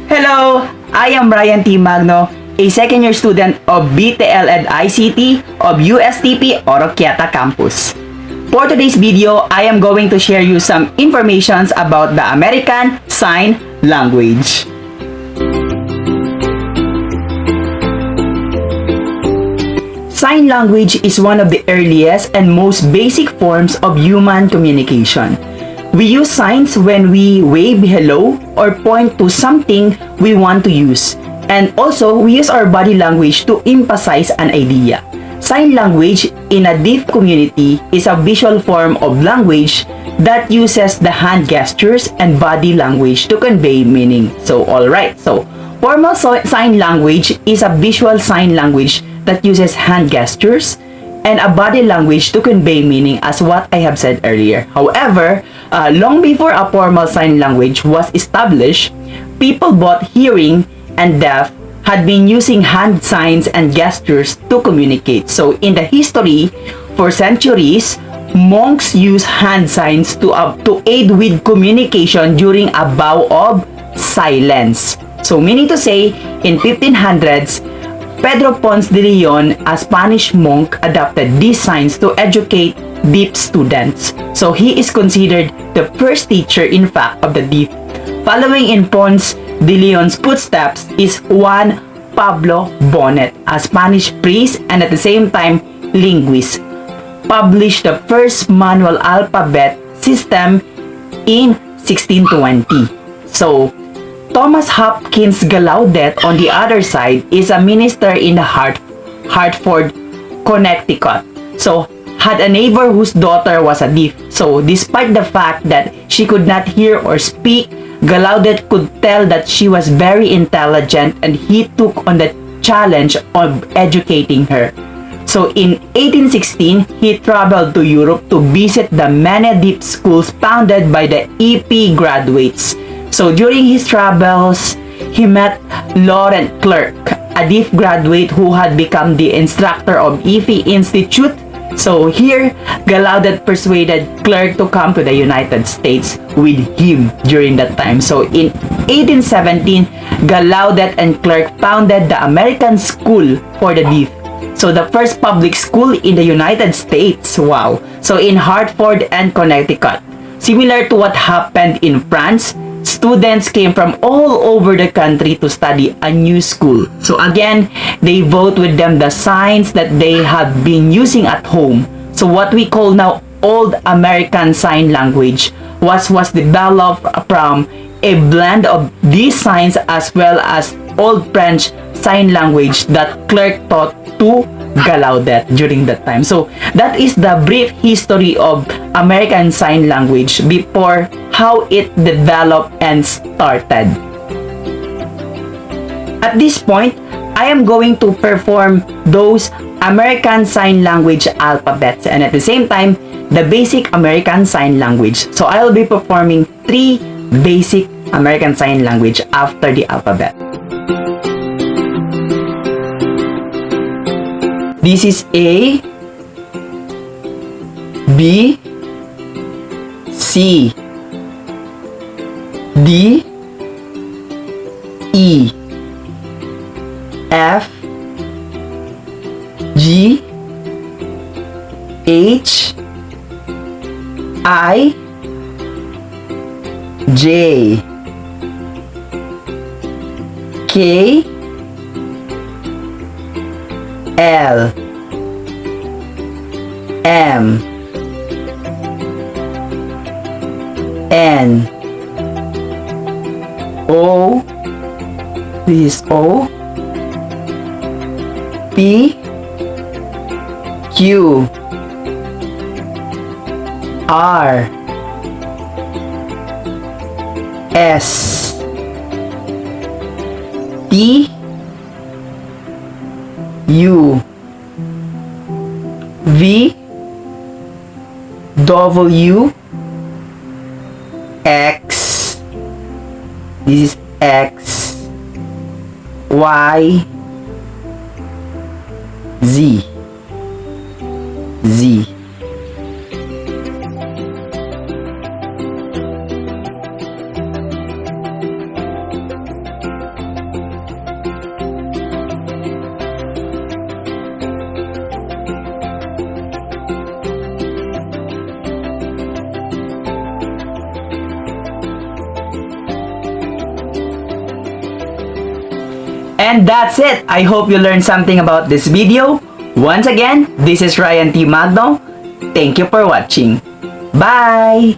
Hello, I am Ryan T. Magno, a second-year student of BTL and ICT of USTP Oroquieta Campus. For today's video, I am going to share you some informations about the American Sign Language. Sign language is one of the earliest and most basic forms of human communication. We use signs when we wave hello or point to something we want to use. And also, we use our body language to emphasize an idea. Sign language in a deaf community is a visual form of language that uses the hand gestures and body language to convey meaning. So, alright. So, formal sign language is a visual sign language that uses hand gestures and a body language to convey meaning, as what I have said earlier. However, long before a formal sign language was established, people both hearing and deaf had been using hand signs and gestures to communicate. So in the history, for centuries, monks used hand signs to aid with communication during a vow of silence. So meaning to say, in 1500s, Pedro Ponce de Leon, a Spanish monk, adopted these signs to educate deaf students. So he is considered the first teacher, in fact, of the deaf. Following in Ponce de Leon's footsteps is Juan Pablo Bonet, a Spanish priest and at the same time linguist, published the first manual alphabet system in 1620. So Thomas Hopkins Gallaudet, on the other side, is a minister in Hartford, Connecticut. So, had a neighbor whose daughter was a deaf. So, despite the fact that she could not hear or speak, Gallaudet could tell that she was very intelligent and he took on the challenge of educating her. So, in 1816, he traveled to Europe to visit the many deaf schools founded by the EP graduates. So during his travels, he met Laurent Clerc, a deaf graduate who had become the instructor of EFI Institute. So here, Gallaudet persuaded Clerc to come to the United States with him during that time. So in 1817, Gallaudet and Clerc founded the American School for the Deaf. So the first public school in the United States. Wow. So in Hartford and Connecticut. Similar to what happened in France, students came from all over the country to study a new school. So again, they brought with them the signs that they have been using at home. So what we call now Old American Sign Language was developed from a blend of these signs as well as Old French Sign Language that Clerc taught to Gallaudet during that time. So that is the brief history of American Sign Language before how it developed and started. At this point, I am going to perform those American Sign Language alphabets and at the same time, the basic American Sign Language. So I will be performing 3 basic American Sign Language after the alphabet. This is A, B, C, D, E, F, G, H, I, J, K, L, M, N, O, this is O, P, Q, R, S, T, U, V, W, X, this is X, Y, Z, Z. And that's it! I hope you learned something about this video. Once again, this is Ryan T. Magno. Thank you for watching. Bye!